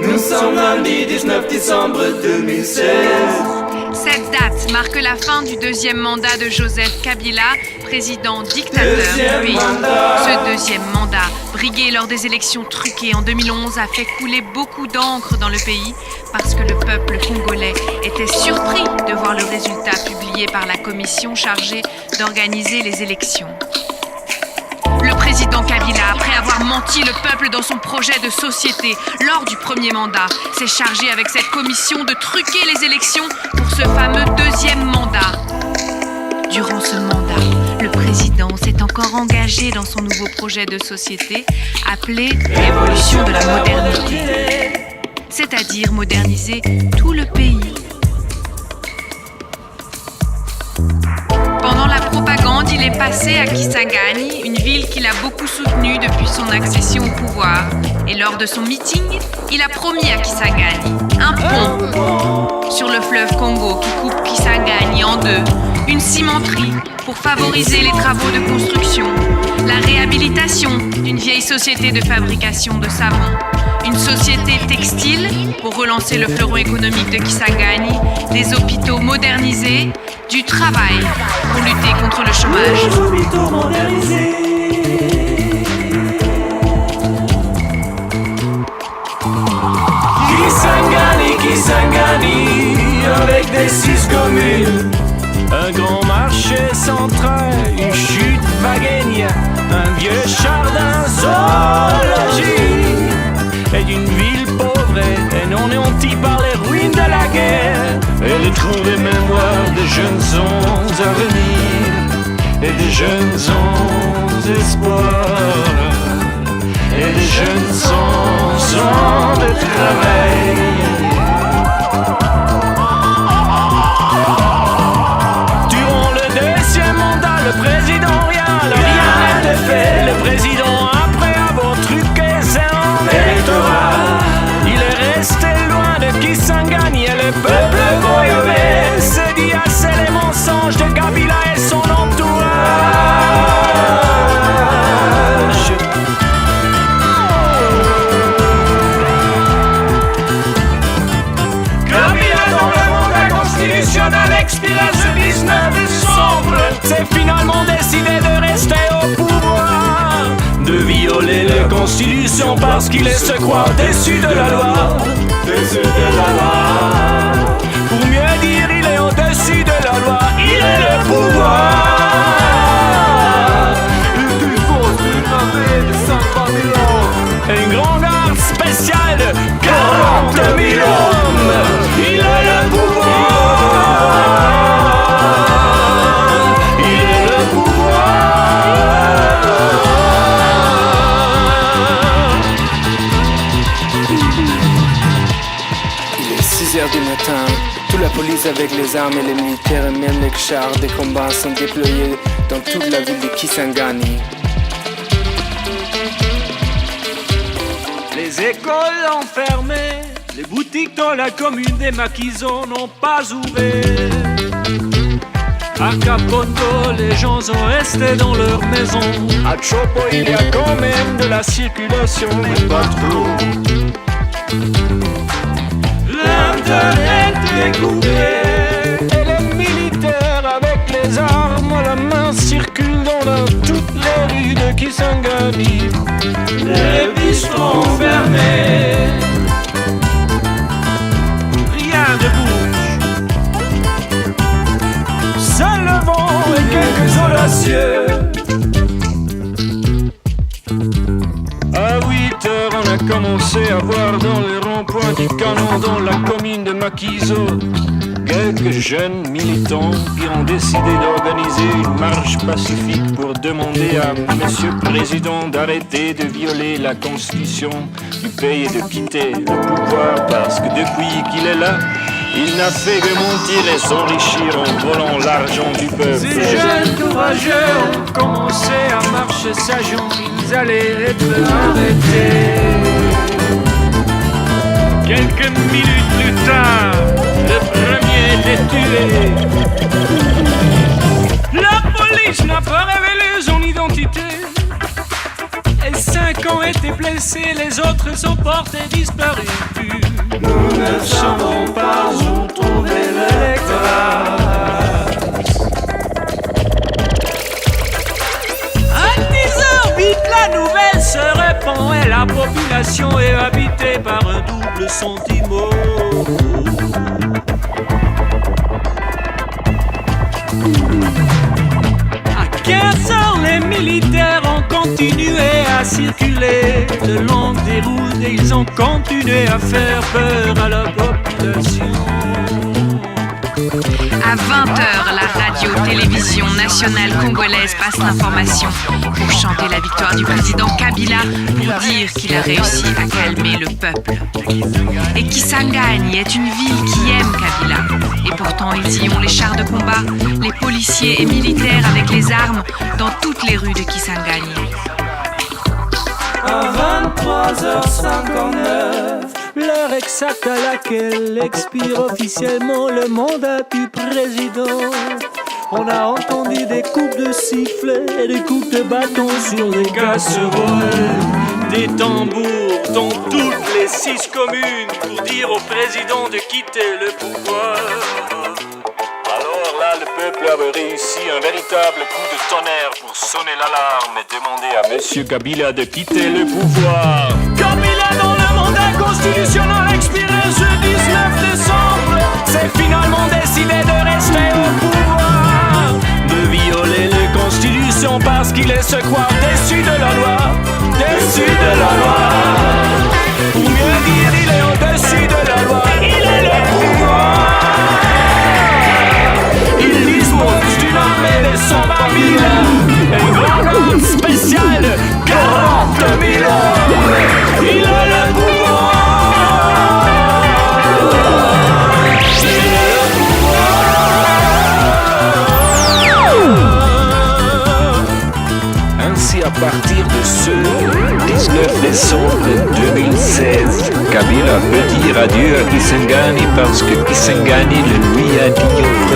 Nous sommes lundi 19 décembre 2016. Cette date marque la fin du deuxième mandat de Joseph Kabila, président dictateur du pays. Ce deuxième mandat, brigué lors des élections truquées en 2011, a fait couler beaucoup d'encre dans le pays parce que le peuple congolais était surpris de voir le résultat publié par la commission chargée d'organiser les élections. Le président Kabila, après avoir menti le peuple dans son projet de société lors du premier mandat, s'est chargé avec cette commission de truquer les élections pour ce fameux deuxième mandat. Durant ce mandat, le président s'est encore engagé dans son nouveau projet de société appelé l'évolution de la modernité, c'est-à-dire moderniser tout le pays. Pendant la propagande, il est passé à Kisangani, une ville qu'il a beaucoup soutenue depuis son accession au pouvoir. Et lors de son meeting, il a promis à Kisangani un pont sur le fleuve Congo qui coupe Kisangani en deux, une cimenterie pour favoriser les travaux de construction, la réhabilitation d'une vieille société de fabrication de savon, une société textile pour relancer le fleuron économique de Kisangani, des hôpitaux modernisés, du travail pour lutter contre le chômage. Les hôpitaux modernisés. Kisangani, avec des 6 communes. Un grand marché central, une chute wagonnière, un vieux jardin zoologique. Et d'une ville pauvre et non néantie par les ruines de la guerre. Et le trou de mémoire de jeunes ans à venir. Et de jeunes ans d'espoir. Et de jeunes ans de travail. Le président rien n'était fait. Le président après avoir truqué son électorat, il est resté loin de Kisangani et le peuple voyoué s'est dit assez les mensonges de Kabila et son entourage. Kabila dans le mandat constitutionnel expira ce 19 décembre. C'est finalement décidé de rester au pouvoir, de violer la Constitution parce qu'il est se croire déçu de la loi. Déçu de la loi. Pour mieux dire, il est au-dessus de la loi, il est le pouvoir. Le plus beau d'une armée de 50 000 hommes. Une grande garde spéciale de 40 000 hommes. Il est le pouvoir. Du matin, toute la police avec les armes et les militaires et même les chars de combat sont déployés dans toute la ville de Kisangani. Les écoles enfermées, les boutiques dans la commune des Makizo n'ont pas ouvert. À Kapondo, les gens sont restés dans leur maison. À Chopo, il y a quand même de la circulation, mais pas trop. L'Internet est coupé. Et les militaires avec les armes à la main circulent dans toutes les rues de Kisangani. Les bistrots fermés. Rien ne bouge. Seul le vent et quelques audacieux. À 8 heures, on a commencé à voir dans les ronds-points du canon dans la commune de Makizo quelques jeunes militants qui ont décidé d'organiser une marche pacifique pour demander à Monsieur le Président d'arrêter de violer la constitution du pays et de quitter le pouvoir parce que depuis qu'il est là, il n'a fait que mentir et s'enrichir en volant l'argent du peuple. Ces jeunes courageux ont commencé à marcher sagement. Ils allaient être arrêtés. Quelques minutes plus tard, le premier était tué. La police n'a pas révélé son identité. Et 5 ans étaient plaisants. laissés, les autres sont portés disparus. Nous ne savons pas où trouver l'électorat. À 10h, vite la nouvelle se répand et la population est habitée par un double sentiment. À 15h, les militaires ont continué à circuler le long des routes et ils ont continué à faire peur à la population. À 20h, la radio-télévision nationale congolaise passe l'information pour chanter la victoire du président Kabila, pour dire qu'il a réussi à calmer le peuple. Et Kisangani est une ville qui aime Kabila. Et pourtant, ils y ont les chars de combat, les policiers et militaires avec les armes dans toutes les rues de Kisangani. À 23h59, l'heure exacte à laquelle expire officiellement le mandat du président, on a entendu des coups de sifflet et des coups de bâton sur les casseroles, des tambours dans toutes les 6 communes pour dire au président de quitter le pouvoir. Alors là, le peuple avait réussi un véritable coup de tonnerre pour sonner l'alarme et demander à Monsieur Kabila de quitter le pouvoir. Kabila, dont le mandat constitutionnel expirait ce 19 décembre, s'est finalement décidé de rester au pouvoir, de violer la Constitution parce qu'il est se croire déçu de la loi, déçu de la loi. Pour mieux dire, il est au-dessus de la loi, il est le pouvoir. Il dispose d'une armée de 120 000 et une grande spéciale de 40 000 hommes. Il a le pouvoir. Il a le pouvoir. Ainsi, à partir de ce 19 décembre 2016, Kabila peut dire adieu à Kisangani parce que Kisangani le lui a dit au